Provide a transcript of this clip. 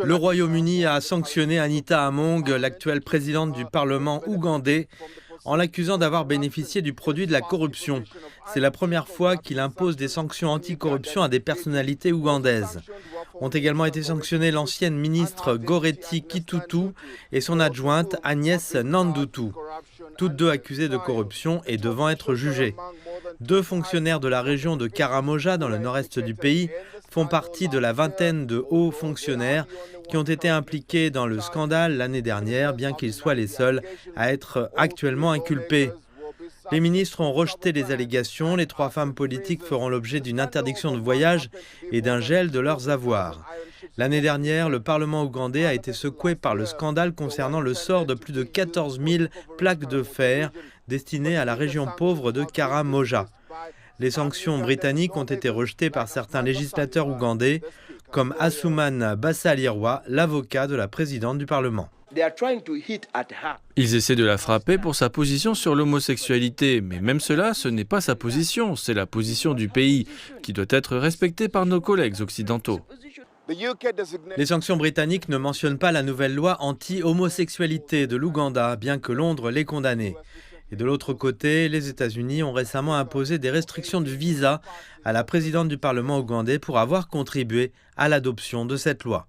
Le Royaume-Uni a sanctionné Anita Among, l'actuelle présidente du Parlement ougandais, en l'accusant d'avoir bénéficié du produit de la corruption. C'est la première fois qu'il impose des sanctions anticorruption à des personnalités ougandaises. Ont également été sanctionnés l'ancienne ministre Goretti Kitutu et son adjointe Agnès Nandutu, toutes deux accusées de corruption et devant être jugées. Deux fonctionnaires de la région de Karamoja, dans le nord-est du pays, font partie de la vingtaine de hauts fonctionnaires qui ont été impliqués dans le scandale l'année dernière, bien qu'ils soient les seuls à être actuellement inculpés. Les ministres ont rejeté les allégations. Les trois femmes politiques feront l'objet d'une interdiction de voyage et d'un gel de leurs avoirs. L'année dernière, le Parlement ougandais a été secoué par le scandale concernant le sort de plus de 14 000 plaques de fer destinées à la région pauvre de Karamoja. Les sanctions britanniques ont été rejetées par certains législateurs ougandais, comme Asuman Basalirwa, l'avocat de la présidente du Parlement. Ils essaient de la frapper pour sa position sur l'homosexualité, mais même cela, ce n'est pas sa position, c'est la position du pays, qui doit être respectée par nos collègues occidentaux. Les sanctions britanniques ne mentionnent pas la nouvelle loi anti-homosexualité de l'Ouganda, bien que Londres l'ait condamnée. Et de l'autre côté, les États-Unis ont récemment imposé des restrictions de visa à la présidente du Parlement ougandais pour avoir contribué à l'adoption de cette loi.